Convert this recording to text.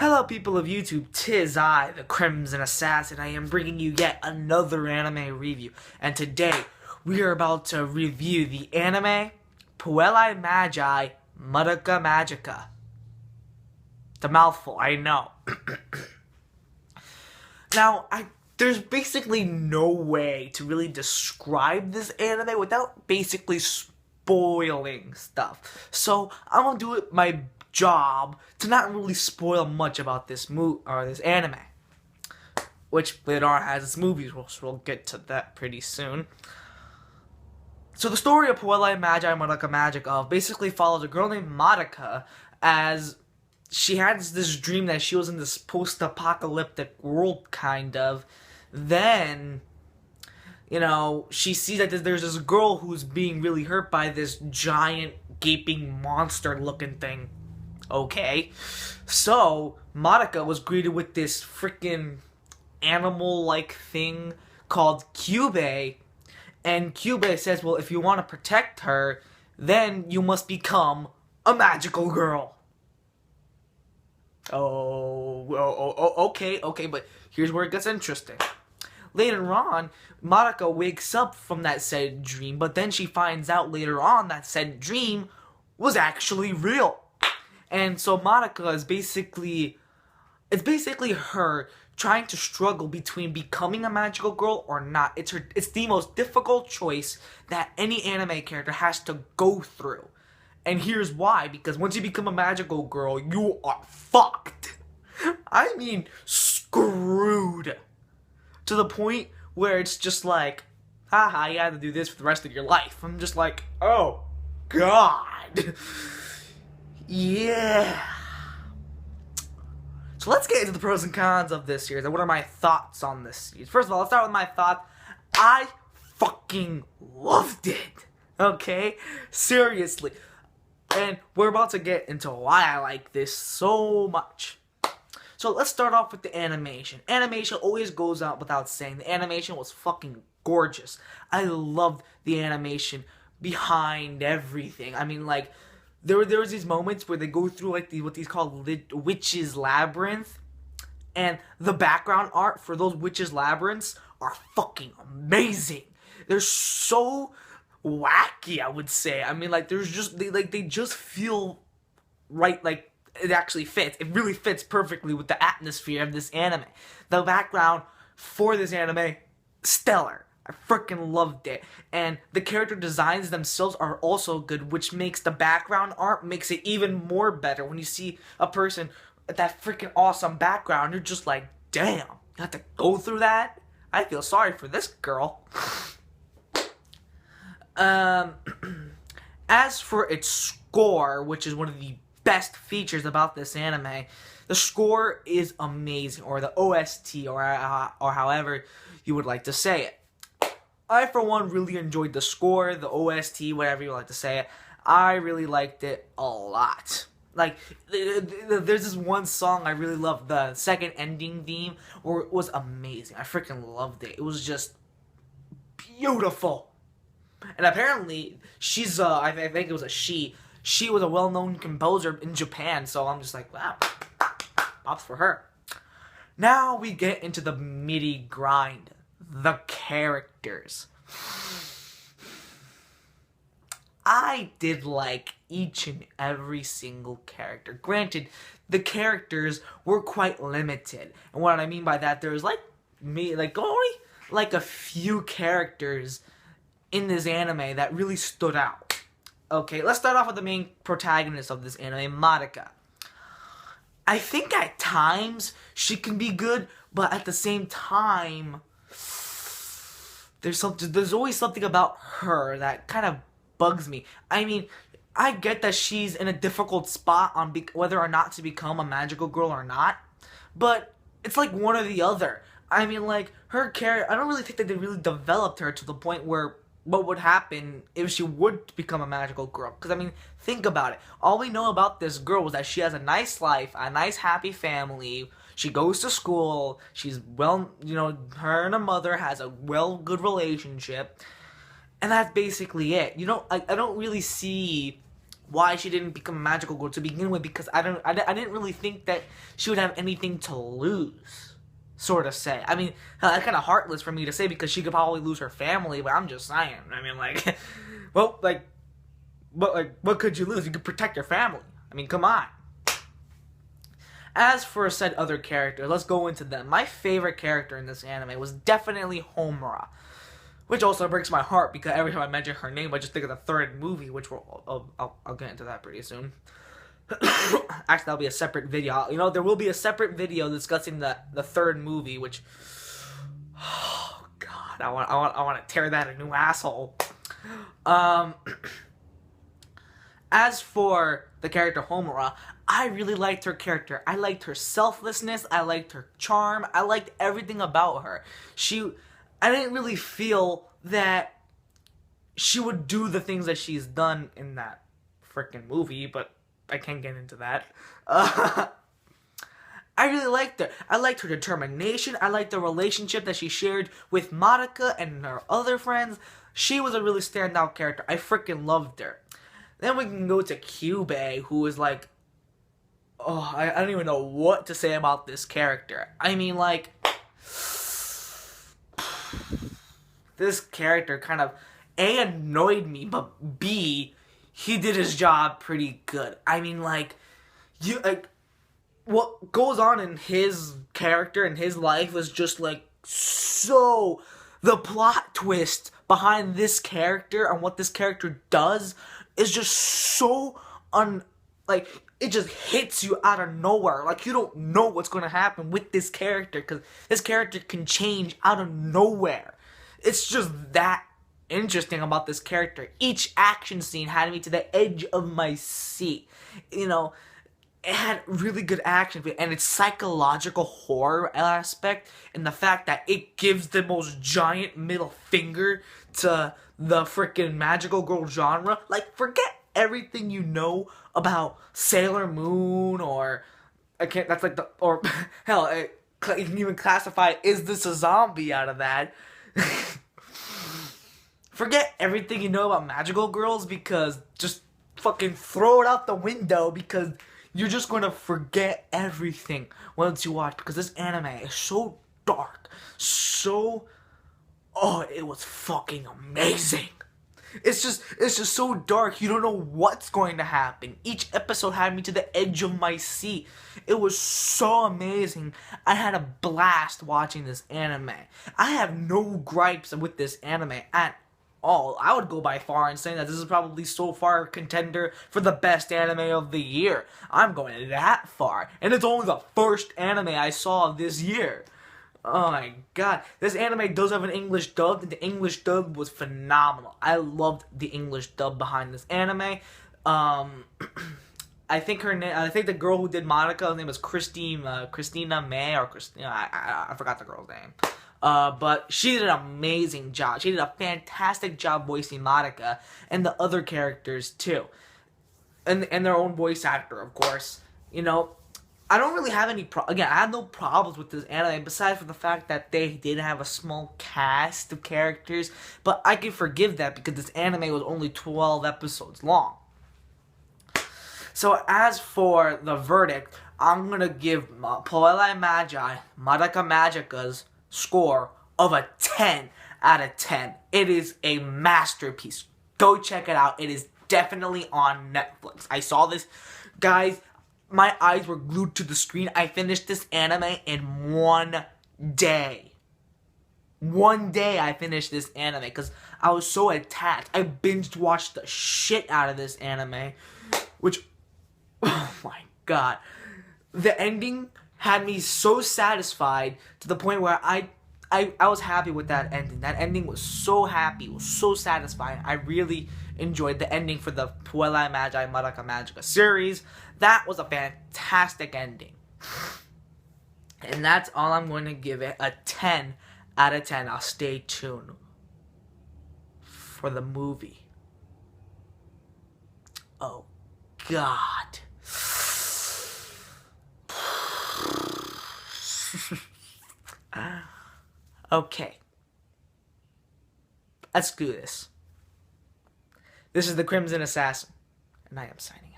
Hello people of YouTube, 'tis I, the Crimson Assassin. I am bringing you yet another anime review. And today, we are about to review the anime Puella Magi Madoka Magica. It's a mouthful, I know. Now, there's basically no way to really describe this anime without basically spoiling stuff. So, I'm gonna do it my job to not really spoil much about this this anime, which later on has its movies, so we'll get to that pretty soon. So the story of Puella Magi Madoka Magica basically follows a girl named Madoka as she had this dream that she was in this post-apocalyptic world, kind of. Then, she sees that there's this girl who's being really hurt by this giant, gaping monster-looking thing. Okay, so Madoka was greeted with this freaking animal-like thing called Cube, and Cube says, well, if you want to protect her, then you must become a magical girl. Okay, but here's where it gets interesting. Later on, Madoka wakes up from that said dream, but then she finds out later on that said dream was actually real. And so Madoka is basically her trying to struggle between becoming a magical girl or not. It's the most difficult choice that any anime character has to go through. And here's why, because once you become a magical girl, you are fucked. I mean, screwed. To the point where it's just like, haha, you have to do this for the rest of your life. I'm just like, oh, God. Yeah. So let's get into the pros and cons of this series and what are my thoughts on this series. First of all, let's start with my thoughts. I fucking loved it. Okay? Seriously. And we're about to get into why I like this so much. So let's start off with the animation. Animation always goes out without saying. The animation was fucking gorgeous. I loved the animation behind everything. I mean, like, there was these moments where they go through like what these called witches' labyrinth, and the background art for those witches' labyrinths are fucking amazing. They're so wacky, I would say. I mean, like, they just feel right. Like, it actually fits. It really fits perfectly with the atmosphere of this anime. The background for this anime, stellar. I freaking loved it. And the character designs themselves are also good, which makes the background art makes it even more better. When you see a person with that freaking awesome background, you're just like, damn, you have to go through that? I feel sorry for this girl. As for its score, which is one of the best features about this anime, the score is amazing, or the OST, or however you would like to say it. I, for one, really enjoyed the score, the OST, whatever you like to say it. I really liked it a lot. Like, there's this one song I really loved, the second ending theme, where it was amazing. I freaking loved it. It was just beautiful. And apparently, she's, I think it was a she. She was a well-known composer in Japan, so I'm just like, wow, props for her. Now we get into the meaty grind. The characters. I did like each and every single character. Granted, the characters were quite limited. And what I mean by that, there's only like a few characters in this anime that really stood out. Okay, let's start off with the main protagonist of this anime, Madoka. I think at times she can be good, but at the same time, there's always something about her that kind of bugs me. I mean, I get that she's in a difficult spot on whether or not to become a magical girl or not, but it's like one or the other. I mean, like, her character, I don't really think that they really developed her to the point where what would happen if she would become a magical girl. Because, I mean, think about it. All we know about this girl was that she has a nice life, a nice happy family. She goes to school. She's her and her mother has a good relationship. And that's basically it. I don't really see why she didn't become a magical girl to begin with, because I didn't really think that she would have anything to lose, sort of say. I mean, that's kind of heartless for me to say because she could probably lose her family, but I'm just saying. I mean, like, well, like, what could you lose? You could protect your family. I mean, come on. As for said other characters, let's go into them. My favorite character in this anime was definitely Homura, which also breaks my heart because every time I mention her name, I just think of the third movie, which I'll get into that pretty soon. Actually, that'll be a separate video. You know, there will be a separate video discussing the third movie, which, oh god, I want to tear that a new asshole. As for the character Homura, I really liked her character. I liked her selflessness. I liked her charm. I liked everything about her. I didn't really feel that she would do the things that she's done in that freaking movie, but I can't get into that. I really liked her. I liked her determination. I liked the relationship that she shared with Madoka and her other friends. She was a really standout character. I freaking loved her. Then we can go to Kyubey, who is like, oh, I don't even know what to say about this character. I mean, like, this character kind of, A, annoyed me, but B, he did his job pretty good. I mean, like, what goes on in his character and his life was just, like, so, the plot twist behind this character and what this character does is just so like, it just hits you out of nowhere. Like, you don't know what's going to happen with this character, because this character can change out of nowhere. It's just that interesting about this character. Each action scene had me to the edge of my seat. You know, it had really good action, and its psychological horror aspect, and the fact that it gives the most giant middle finger to the freaking magical girl genre. Like, forget everything you know about Sailor Moon, or or hell, you can even classify, is this a zombie out of that? Forget everything you know about magical girls, because just fucking throw it out the window, because you're just going to forget everything once you watch, because this anime is so dark, oh, it was fucking amazing. It's just so dark, you don't know what's going to happen. Each episode had me to the edge of my seat. It was so amazing. I had a blast watching this anime. I have no gripes with this anime at all. I would go by far in saying that this is probably so far a contender for the best anime of the year. I'm going that far. And it's only the first anime I saw this year. Oh my god. This anime does have an English dub, and the English dub was phenomenal. I loved the English dub behind this anime. I think the girl who did Madoka, her name was Christina May, or Christina, I forgot the girl's name. But she did an amazing job. She did a fantastic job voicing Madoka, and the other characters too. And their own voice actor, of course. You know, I don't really have any again, I have no problems with this anime, besides for the fact that they did have a small cast of characters, but I can forgive that because this anime was only 12 episodes long. So as for the verdict, I'm gonna give Puella and Magi, Madoka Magica's score of a 10 out of 10. It is a masterpiece. Go check it out. It is definitely on Netflix. I saw this, guys. My eyes were glued to the screen. I finished this anime in one day. One day I finished this anime because I was so attached. I binge watched the shit out of this anime, which, oh my god. The ending had me so satisfied to the point where I was happy with that ending. That ending was so happy, it was so satisfying. I really enjoyed the ending for the Puella Magi Madoka Magica series. That was a fantastic ending. And that's all I'm going to give it, a 10 out of 10. I'll stay tuned for the movie. Oh, God. Okay. Let's do this. This is the Crimson Assassin. and I am signing